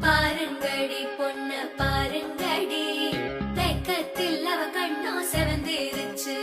பாருங்கடி பொண்ண பாருங்கடி, வெக்கத்தில் அவ கண்ணோ செவந்திருச்சு.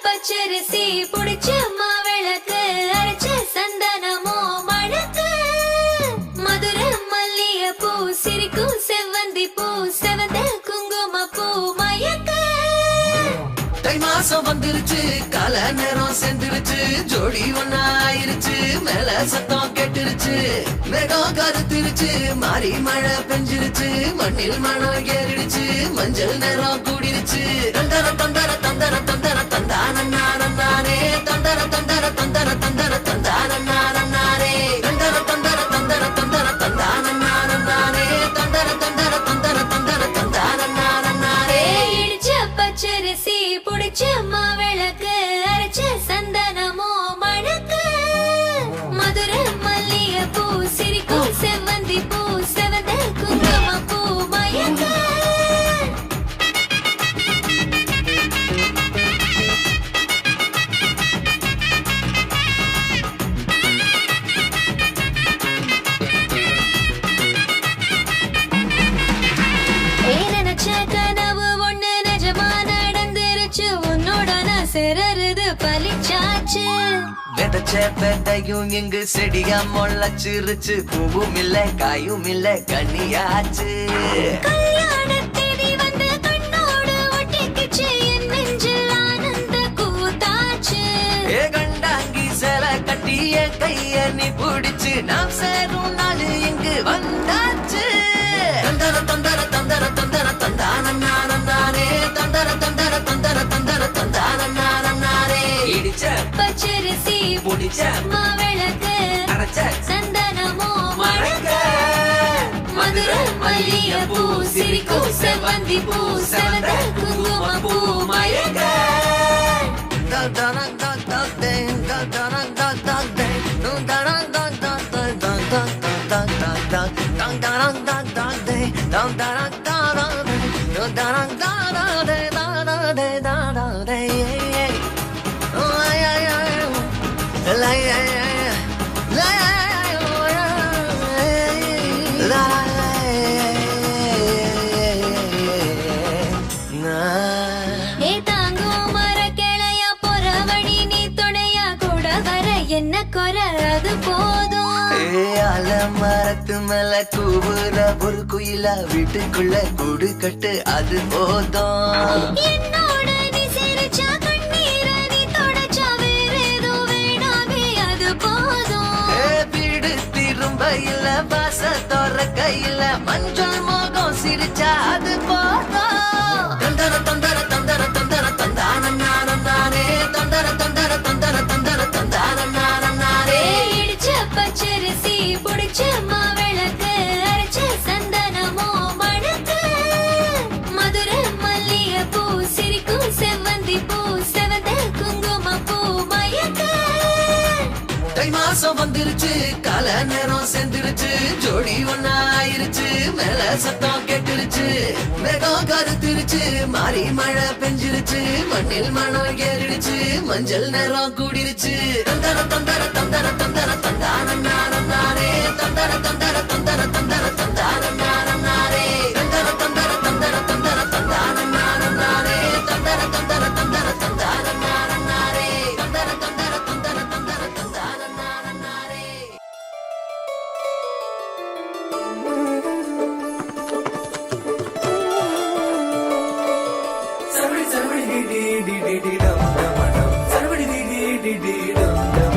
பச்சரிசி புடிச்ச மாவிளக்கு, அரைச்ச சந்தனமோ மணக்கு, மதுர மல்லிய பூ சிரிக்கும் செவ்வந்தி பூ, செவந்த குங்கும பூ மயக்க. தை மாசம் வந்துருச்சு, கால நேரம் சேர்ந்துருச்சு, ஜோடி ஒன்னா ஆயிருச்சு, மேல சத்தம் கேட்டுருச்சு, மேகம் கருத்திருச்சு, மாறி மழை பெஞ்சிருச்சு, மண்ணில் மனம் ஏறிடுச்சு, மஞ்சள் நேரம் கூடிருச்சு. தந்தர தந்தர தந்தர தந்தர தந்தானே, தந்தர தந்தர தந்தர தந்தர தந்தானே, தந்தர தந்தர தந்தர தந்தர தந்தானே, தந்தர தந்தர தந்தர தந்தர தந்தானே. இடிச்ச பச்சரிசி புடிச்ச மாவிளக்கு, அரைச்ச சந்தனமோ மணக்கு, மதுர மல்லிய பூ சிரிக்கும் செவ்வந்தி பூ, செவந்த குங்கும பூ மயக்க. கனவு ஒண்ணு நிஜமா நடந்துருச்சு, உன்னோட சிறருது பலிச்சாச்சு. விதைச்ச விதையும் இங்கு செடியா முளைச்சிருச்சு, பூவும் இல்ல காயும் இல்ல கனியாச்சு. கல்யாண தேதி வந்து கண்ணோடு ஒட்டிக்கிச்சு, என் நெஞ்சில் ஆனந்த கூத்தாச்சு. ஏ கண்டாங்கி சில கட்டி என் கைய நீ பிடிச்சு, நாம் சேரும் நாள் இங்கு வந்தாச்சு. தந்தர தந்தர தந்தர தந்தர தந்தானே, தந்தர தந்தர தந்தர தந்தர தந்தானே. இடிச்ச பச்சரிசி புடிச்ச மாவிளக்கு, அரைச்ச சந்தனமோ மணக்க, மதுர மல்லிய பூ சிரிக்கும் செவ்வந்தி பூ, செவந்த குங்கும பூ மயக்க. என்ன குறை அது போதும். மரத்து மேல கூவுற ஒரு குயிலா, வீட்டுக்குள்ள கூடு கட்டு அது போதும். என்னோட நீ சிரிச்சா கண்ணீர நீ தொடச்சா வேற ஏதோ வேணாமே அது போதும். வீடு திரும்ப இல்ல, வாச திறக்க இல்ல, மஞ்சள் மோகம் சிரிச்சா அது போதும். தந்தர தந்தர தந்தர தந்தர தந்தானே, தந்தர தந்தர தந்தர தந்தர தந்தானே. இடிச்ச பச்சரிசி புடிச்ச மாவிளக்கு, அரைச்ச சந்தனமோ மணக்கு, மதுர மல்லிய பூ சிரிக்கும் செவ்வந்தி பூ, செவந்த குங்கும பூ மயக்க. தை மாசம் வந்துருச்சு, கால நேரம் சேர்ந்துருச்சு, ஜோடி ஒன்னா ஆயிருச்சு, மேல சத்தம் கேட்டுருச்சு, மேகம் கருத்திருச்சு, மாறி மழை பெஞ்சிருச்சு, மண்ணில் மனம் ஏறிடுச்சு, மஞ்சள் நேரம் கூடிருச்சு. தந்தர தந்தர தந்தர தந்தர தந்தானே, தந்தர தந்தர தந்தர தந்தர தந்தானே, தந்தர தந்தர தந்தர தந்தர தந்தானே, தந்தர தந்தர தந்தர தந்தானே, தந்தர தந்தர தந்தர தந்தர தந்தானே. Sarvadi di di di di dum dum dum. Sarvadi di di di di dum dum.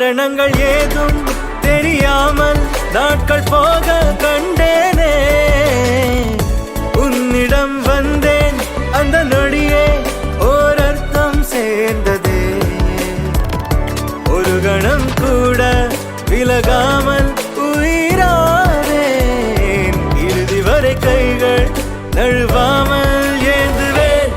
காரணங்கள் ஏதும் தெரியாமல் நாட்கள் போக கண்டேனே. உன்னிடம் வந்தேன் அந்த நொடியே ஓர் அர்த்தம் சேர்ந்ததே. ஒரு கணம் கூட விலகாமல் உயிரானேன். இறுதி வரை கைகள் நழுவாமல் ஏந்துவேன்.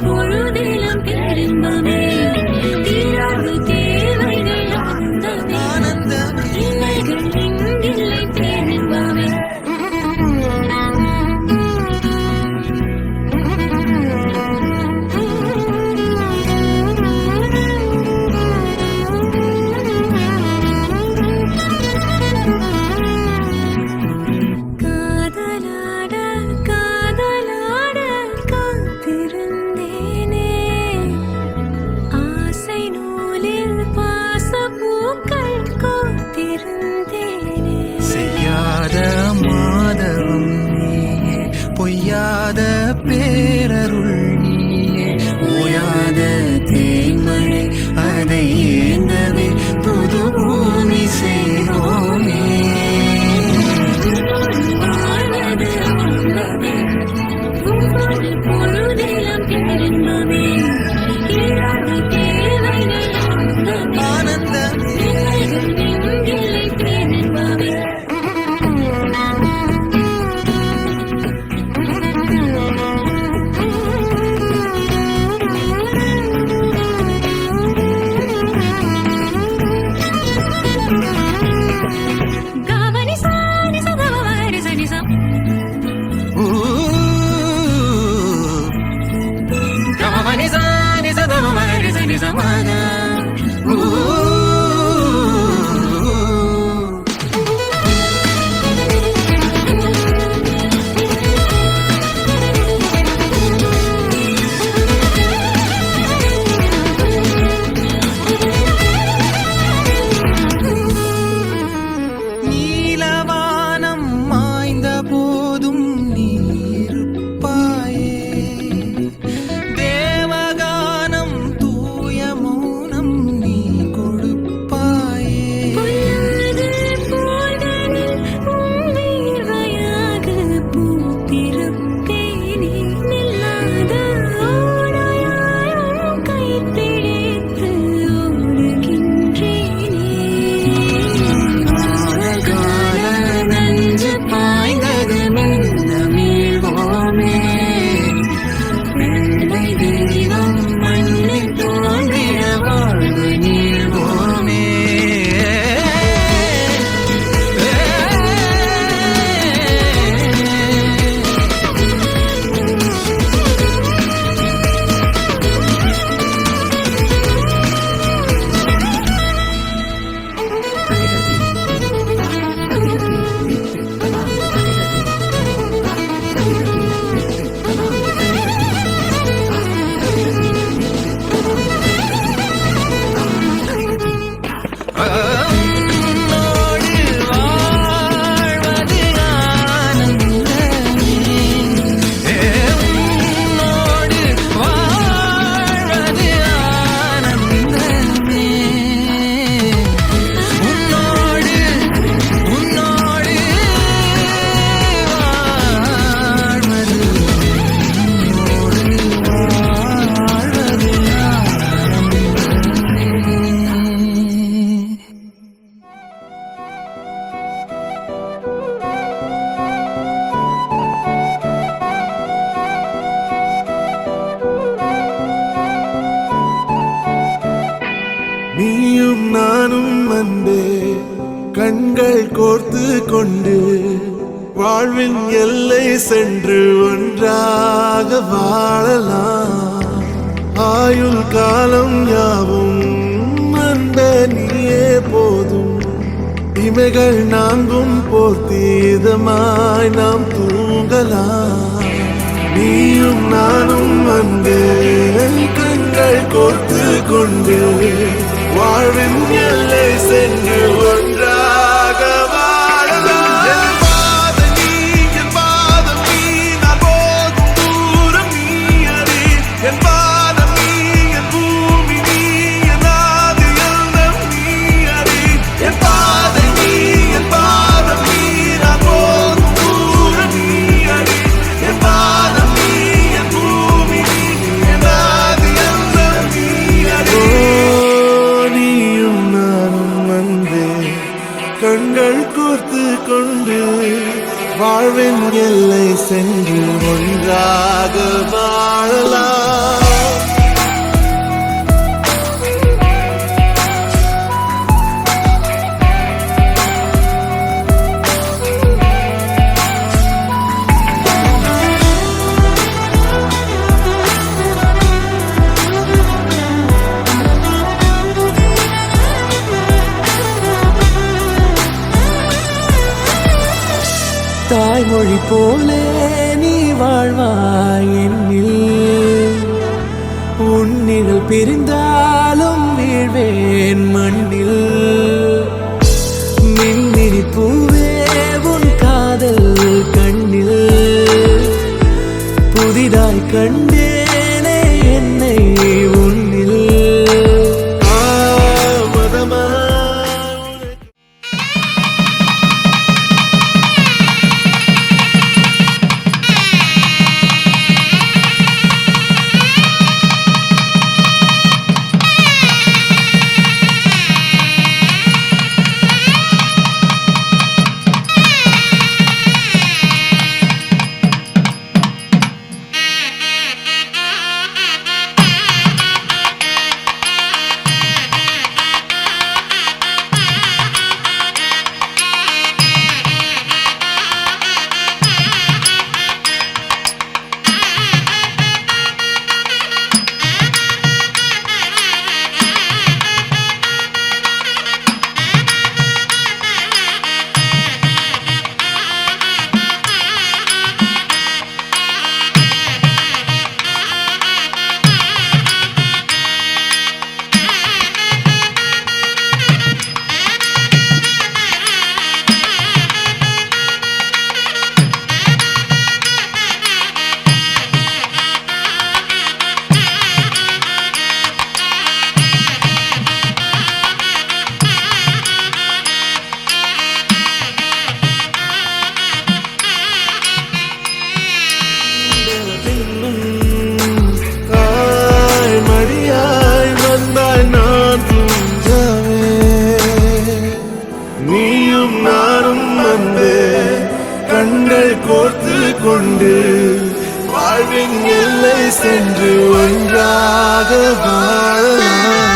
பொழுதிலும் பெரும்பமே தீராது தேவைகள் ஆனந்தமே இலைகள் எங்கில்லை பேரின்பமே. மாதவம் நீயே, பொய்யாத பேரருள் நீயே, ஓயாத தேன்மழை அதை ஏந்தவே புது பூமி சேரோமே. பொழுதிலும் பெரும்பமே தீராது தேவைகள் ஆனந்தமே இலைகள் எங்கில்லை பேரின்பமே. நீலவானம் மாய்ந்த போதும் நீருப்பாயே, தேவகானம் தூய மௌன அன்பே கண்கள் கோர்த்து கொண்டு வாழ்வின் எல்லை சென்று ஒன்றாக வாழலாம். ஆயுள் காலம் யாவும் அன்பே நீயே போதும். இமைகள் நான்கும் போர்த்தீதமாய் நாம் தூங்கலாம். நீயும் நானும் அன்பே கண்கள் கோர்த்து கொண்டு வாழ்வின் எல்லை சென்று ஒன்றாக வாழலாம். என் பாதம் நீ, என் பாதம் நீ, நான் போகும் தூரம் நீ அறி. என் பாதம் நீ, என் பூமி நீ, என் ஆதி எண்ணம் நீ அறி. என் பாதை நீ, என் பாதம் நீ, நான் போகும் தூரம் நீ அறி. என் பாதம் நீ, என் பூமி நீ, என் ஆதி எண்ணம் நீ அறி. நீயும் நானும் அன்பே கண்கள் கோர்த்து கொண்டு வாழ்வின் எல்லை சென்று ஒன்றாக வாழலாம். தாய்மொழி போலே நீ வாழ்வாய் என்னில். உன்னிகள் பிரிந்தாலும் வீழ்வேன் மண்ணில். மின்மினி பூவே உன் காதல் கண்ணில் புதிதாய் கண்டேனே என்னை உன்னில். கோர்த்து கொண்டு வாழ்வின் எல்லை சென்று ஒன்றாக வாழலாம்.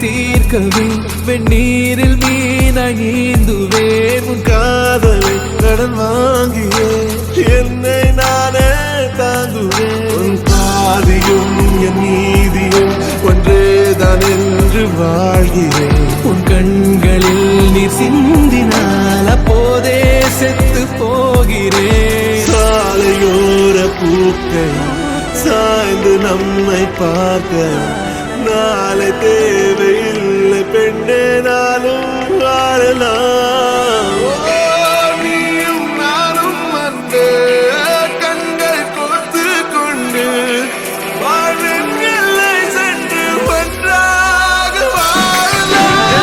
தீர்க்கவே வெந்நீரில் மீனாய் நீந்துவேன். உன் காதலை கடன் வாங்கியே என்னை நானே தாங்குவேன். உன் பாதியும் என் நீதியும் ஒன்றேதான் என்று வாழ்கிறேன். உன் கண்களில் நீர் சிந்தினால் அப்போதே செத்து போகிறேன். சாலையோர பூக்கள் சாய்ந்து நம்மை பார்க்க நாளை தேவையில்லை பெண்ணே, நாளும் வாழலாம். நீயும் நானும் வந்து கண்கள் கோர்த்து கொண்டு வாழ்வின் எல்லை சென்று ஒன்றாக வாழலாம்.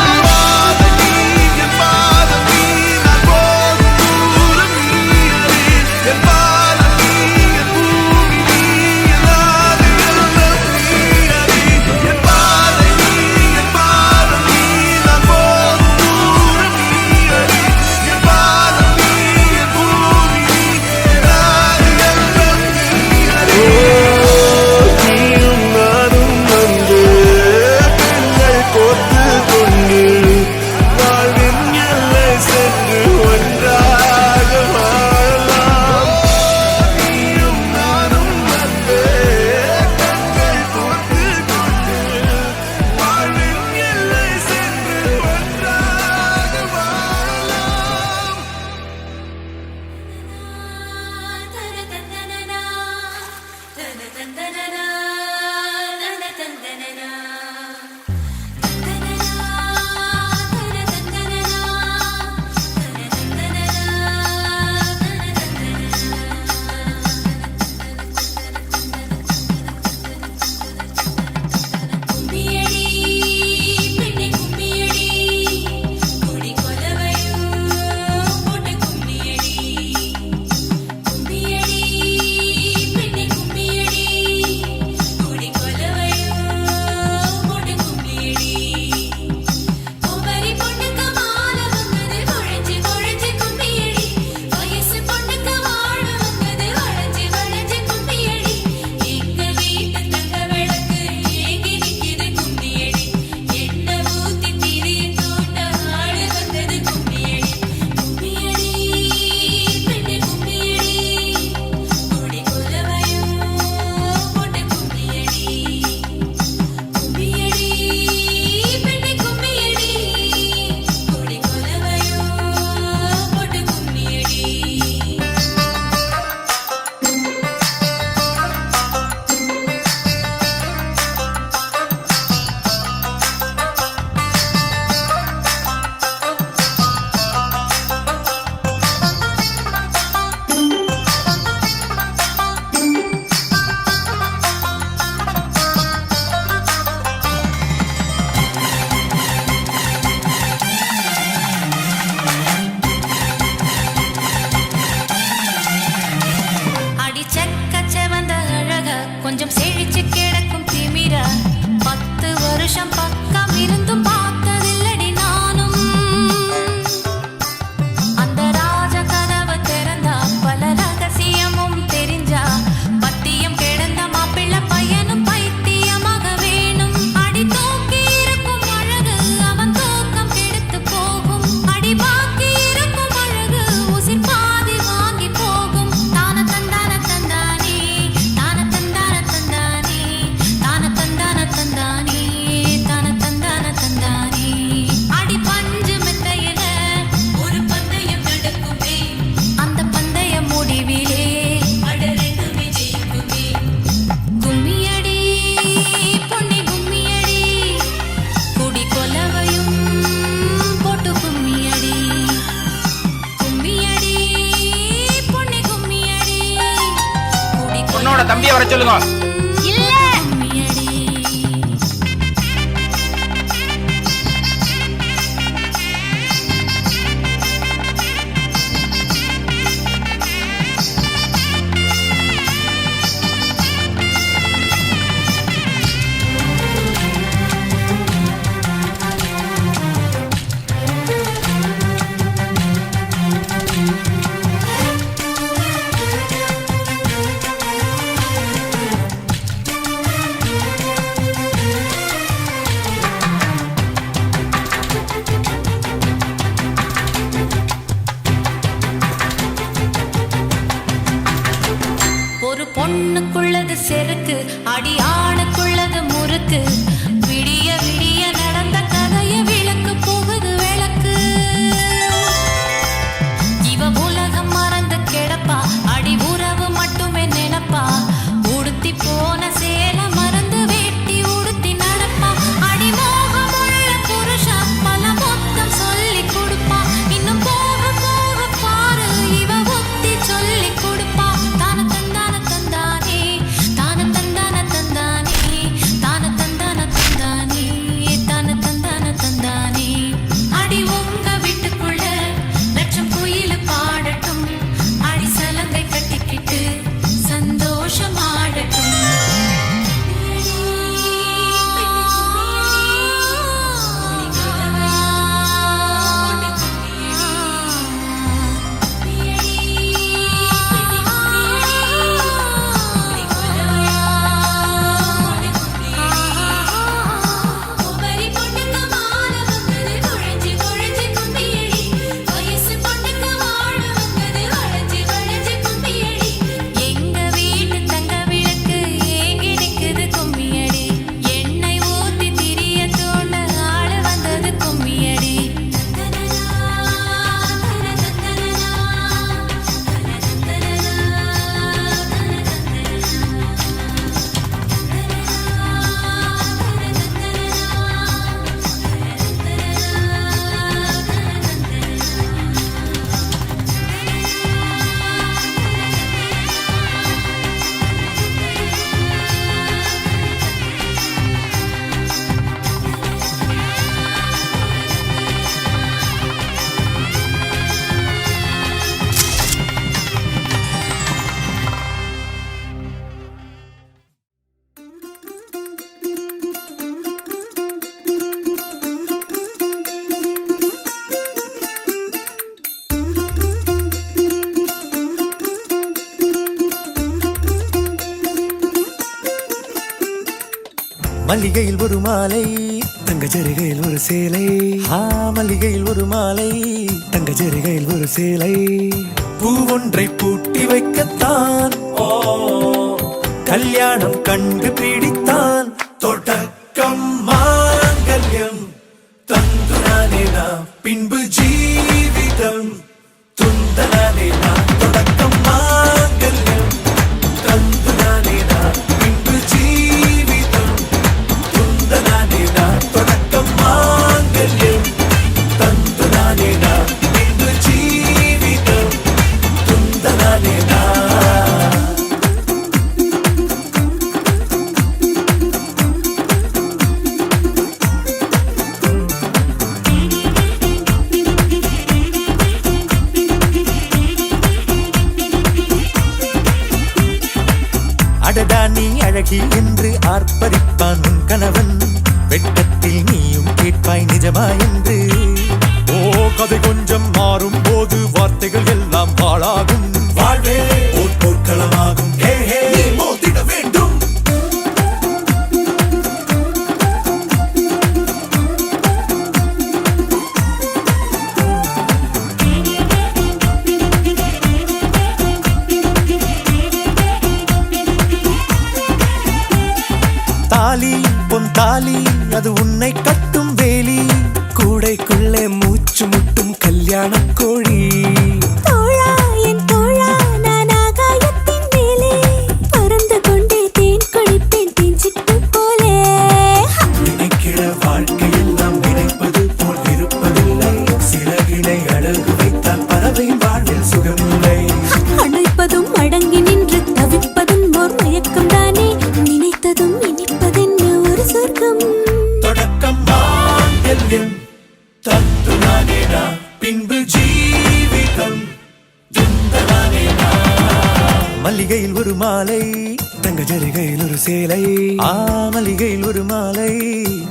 என் பாதம் நீ, நான் போகும் தூரம் நீ அறி. தம்பியை வர சொல்லுங்க. இல்ல ஒரு பொண்ணுக்குள்ளது செருக்கு, அடியானுக்குள்ளது முறுக்கு. விடிய விடிய நடந்த கதைய விளக்கு போகுது விளக்கு. இவ உலகம் மறந்து கிடப்பா, அடி உறவு மட்டுமே நினைப்பா. உடுத்தி போன சேல மறந்து வேட்டி உடுத்தி நடப்பா. அடி மோகமுள்ள புருஷா பல மொத்தம் சொல்லி கொடுப்பா. இன்னும் போக போக பாரு இவ புத்தி சொல்லி கொடுப்பா. தான தந்தான தந்தானே, தான தந்தான தந்தானே, தான தந்தான தந்தானே, தான தந்தான தந்தானே. அடி உங்க வீட்டுக்குள்ள லட்சம் குயில் பாடட்டும், அடி சலங்கை கட்டிக்கிட்டு சந்தோஷமாடட்டும். உபரி பொண்ணுக்கு மால வந்தது குழஞ்சி குழஞ்சி கும்பியடி. வயசு பொண்ணுக்கு வாழ வந்தது வளைஞ்சி வளைஞ்சி கும்பியடி. எங்க வீட்டு தங்க விளக்கு ஏங்கி நிக்குது கும்மியடி. எண்ணெய் ஊத்தி திரிய தோண ஆள வந்தது கும்மியடி. மல்லிகையில் ஒரு மாலை, தங்க ஜரிகையில் ஒரு சேலை. மல்லிகையில் ஒரு மாலை, தங்க ஜரிகையில் ஒரு சேலை. பூ ஒன்றை பூட்டி வைக்கத்தான் கல்யாணம் கண்டு பிடித்தான். தொடக்கம் மாங்கல்யம் தந்துனானே நாம், பின்பு ஜீவிதம் துந்தனானே நாம். தொடக்கம் மாங்கல்யம் தந்துனானே நாம், பின்பு ஜீவிதம் துந்தனானே நாம். தொடக்கம் மாங்கல்யம் தந்துனானே நாம், பின்பு ஜீவிதம் துந்தனானே நாம். அடடா நீ அழகி என்று ஆர்ப்பரிப்பான் உன் கணவன். வெட்கத்தில் நீயும் கேட்பாய் நிஜமா என்று. ஓ கதை கொஞ்சம் மாறும் போது வார்த்தைகள் எல்லாம் பாழாகும். வாழ்வே ஓர் போர்க்களமாகும். ஹே ஹே மோதிட வேண்டும். தாலி பொன் தாலி அது உன்னை கட்டும் வேலி. கூடைக்குள்ளே மூச்சு முட்டும் கல்யாண கோழி. தோழா என் தோழா நான் ஆகாயத்தின் மேலே பறந்து கொண்டே தேன் குடிப்பேன் தேஞ்சிட்டு போலே. நினைக்கிற வாழ்க்கையெல்லாம் நினைப்பது போல் இருப்பதில்லை. சிறகினை அழகு வைத்தால் பறவை வாழ்வில் சுகமில்லை. அணைப்பதும் அடங்கி நின்று தவிப்பதும் ஓர் மயக்கம். மாங்கல்யம் தந்து நானேனா பின்பு ஜீவிதம் துந்தனானேனா. மல்லிகையில் ஒரு மாலை தங்க ஜரிகையில் ஒரு சேலை மல்லிகையில் ஒரு மாலை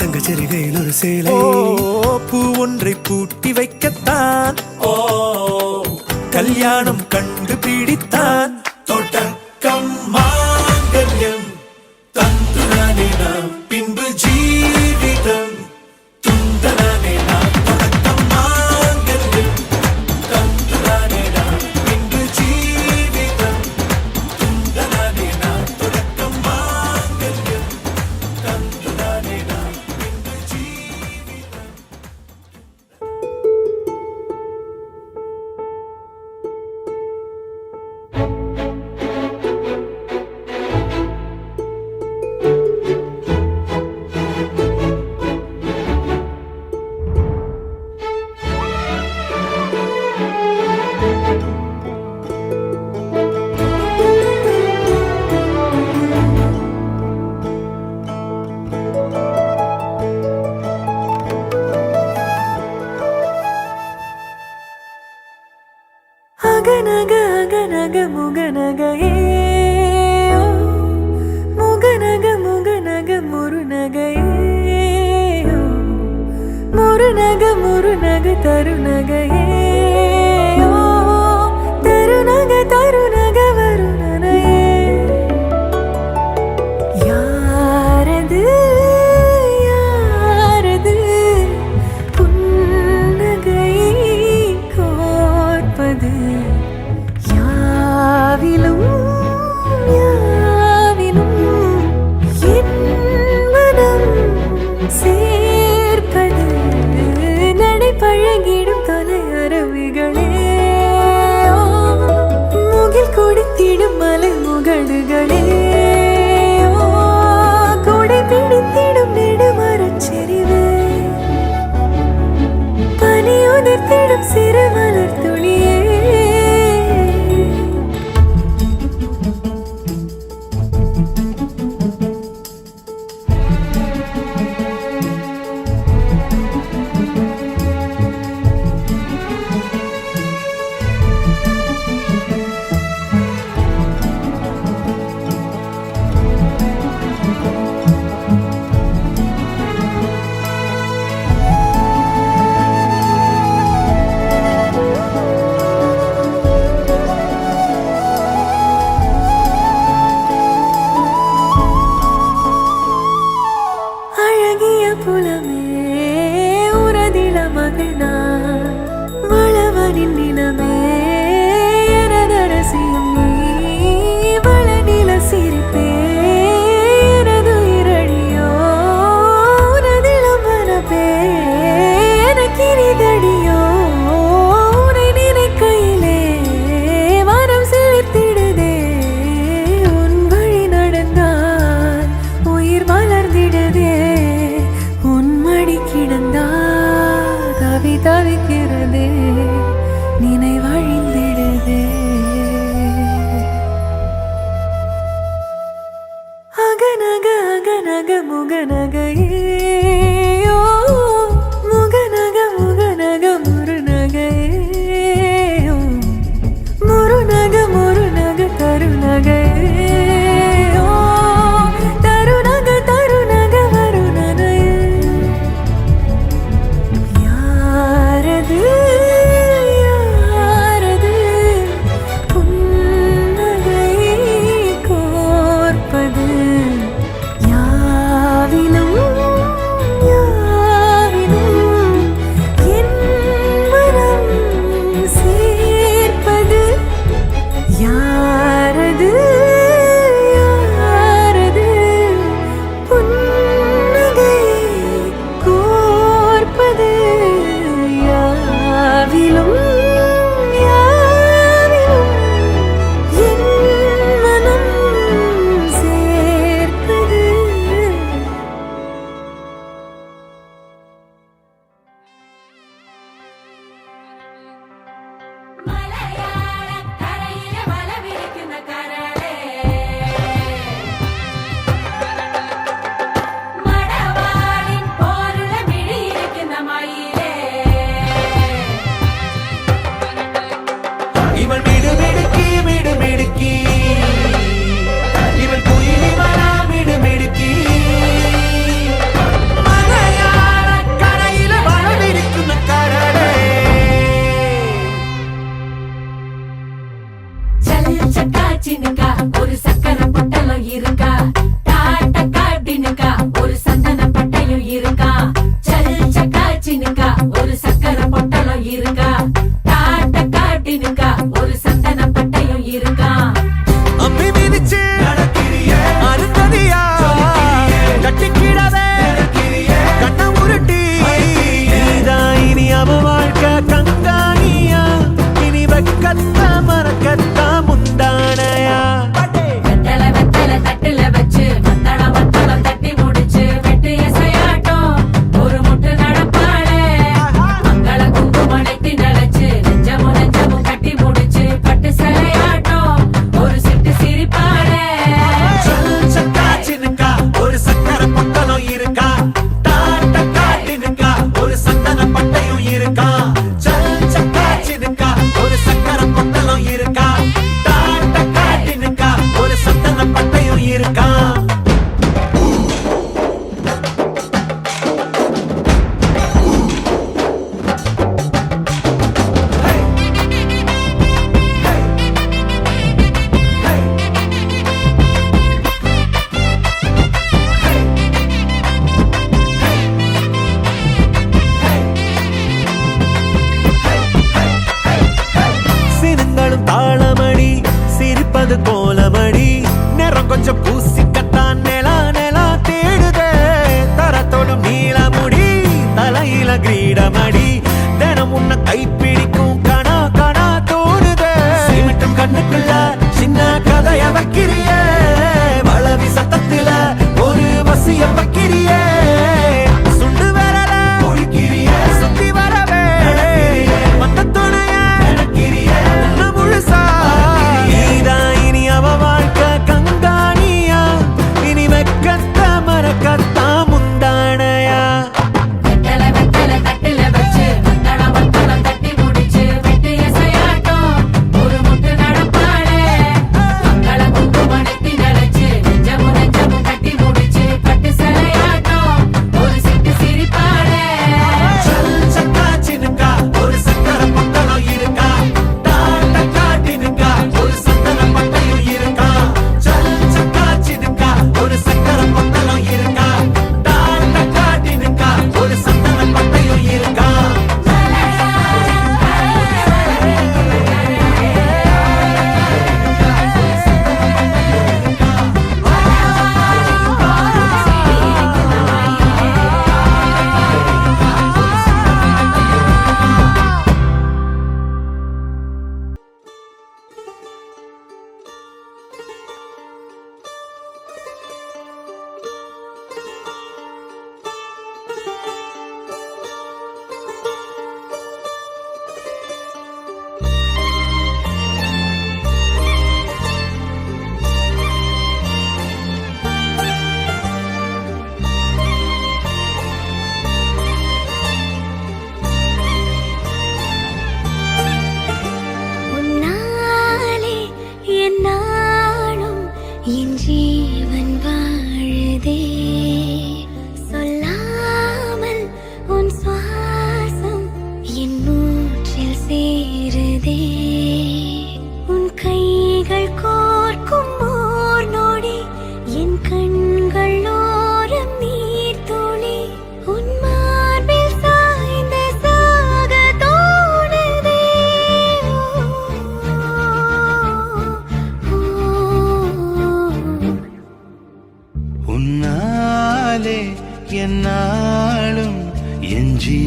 தங்க ஜரிகையில் ஒரு சேலை பூ ஒன்றை பூட்டி வைக்கத்தான் கல்யாணம் கண்டு பிடித்தான் தொடக்கம் மாங்கல்யம் தந்து நானேனா பின்பு ஜீவிதம் துந்தனானேனா. தொடக்கம் மாங்கல்யம் தந்து நானேனா பின்பு ஜீவிதம் துந்தனானேனா. தொடக்கம் மாங்கல்யம் தந்து நானேனா பின்பு ஜீவிதம். அகநக அகநக முகநகையே முகநக முகநக முருநகையே முருநக முருநக தருநகையே தருநக தருநக வருணனையே. யாரது யாரது புன்னகை கோர்ப்பது யாவிலும் யாவிலும் என் மனம் சேர்ப்பது நடை பழகிடும் தொலை அரவிகளே முகில் கொடுத்திடும் மலை முகடுகளே கொடை பிடித்திடும் நெடுமரச் செறிவே பனி உதிர்த்திடும் சிறு மலர் துளியே. அழகிய புலமே உரதில மகனான் வளவனின் நிலமே எனதரசியும் நீ வளநில சிரிப்பே எனது இரடியோ உனதிலம் மனப்பே எனக்கிரிதடியோ உனை நினைக்கையிலே மனம் சிலிர்த்திடுதே. உன் வழி நடந்தால் உயிர் மலர்ந்திடுதே உன் மடி கிடந்தால் தவி தவிக்கிறதே நினைவழிந்திடுதே. அகநக அகநக முகநகையே முகநக முகநக முருநகையே முருநக முருநக தருநகையே தருநக தருநக வருணனையே. யாரது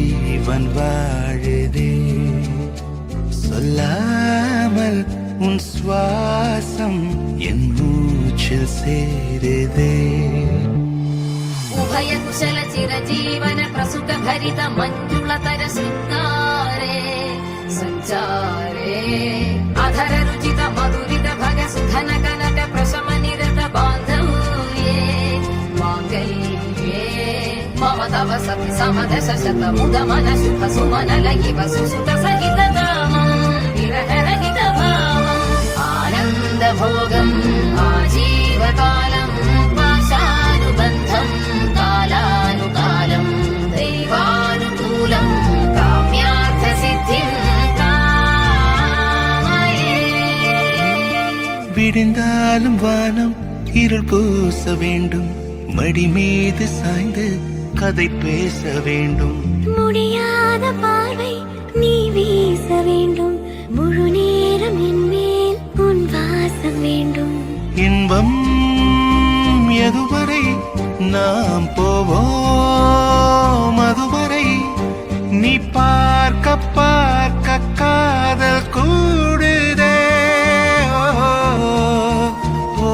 ஜீவன் வாழுதே சொல்லாமல் உன் சுவாசம் என் மூச்சில் சேருதே उभय कुशल चिर जीवन प्रसुख भरित मंजुलतर शृंगारे संचारे अधर रुचित मधुरित भग सुधन कनक प्रशम निरत बांधव्ये मांगल्ये मम तव सति समदश शत मुद मन शुभ सुमन लगी वसुसुत सहित दामं विरह रहित भावम् आनंद भोगम् आजीवकालम् पाशानुबन्धम् कालानुकालं दैवानुकूलं काम्यार्थ सिद्धिं कामये விடிந்தாலும் வானம் இருள் பூச வேண்டும் மடி மீது சாய்ந்து கதை பேச வேண்டும் முடியாத பார்வை நீ வீச வேண்டும் முழு நேரம் என் மேல் உன் வாசம் வேண்டும் இன்பம் எதுவரை நாம் போவோம் அதுவரை நீ பார்க்க பார்க்க காதல் கூடுதே ஓ, ஓ,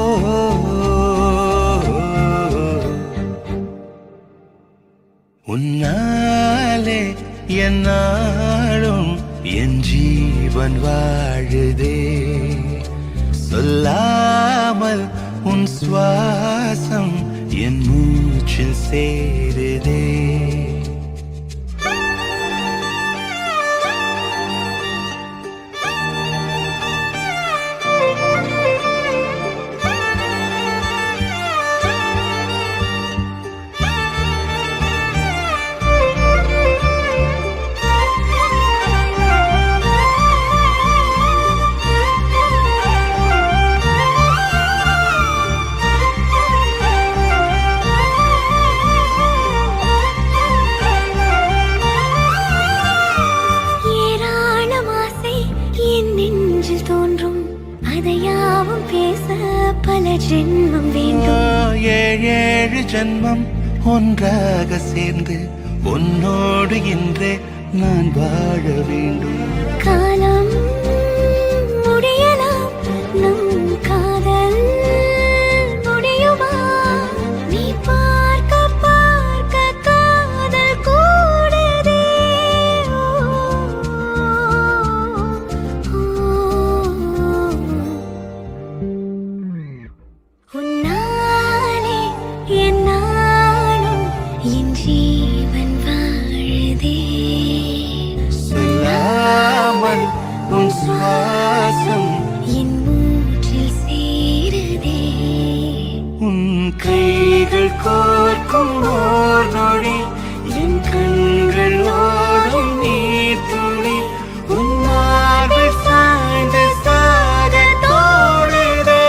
உன்னாலே என்னாலும் என் ஜீவன் வாழுதே சொல்லாமல் உன் சுவாசம் என் மூச்சில் சேருதே ஏராளம் ஆசை என் நெஞ்சில் தோன்றும் அதையாவும் பேச பல ஜென்மம் வேண்டும் ஏழு ஜன்மம் ஒன்றாக சேர்ந்து உன்னோடு இன்றே நான் வாழ வேண்டும் காலம் முடியலாம் நம் காதல் முடியுமா நீ பார்க்க பார்க்க காதல் கூடுதே உன்னாலே என்னாலும் என் ஜீவன் வாழுதே சொல்லாமல் உன் சுவாசம் என் மூச்சில் சேருதே உன் கைகள் கோர்க்கும் ஓர் நொடி என் கண்கள் ஓடும் நீர் துளி உன் மார்பில் சாய்ந்து சாக தோடுதே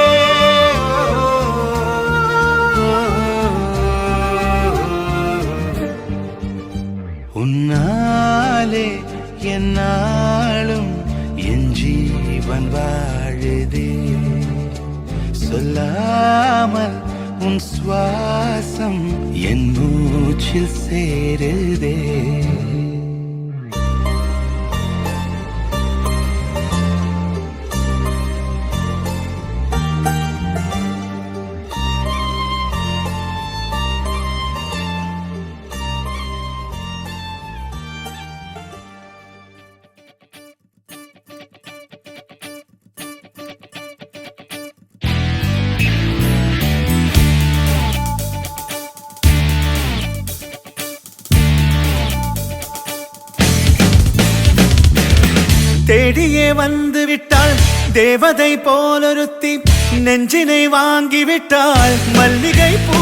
உன்னாலே என்னாலும் என் ஜீவன் வாழுதே சொல்லாமல் உன் சுவாசம் என் மூச்சில் சேருதே தேடியே வந்து விட்டாள் தேவதை போலொருத்தி நெஞ்சினை வாங்கி விட்டாள் மல்லிகை பூ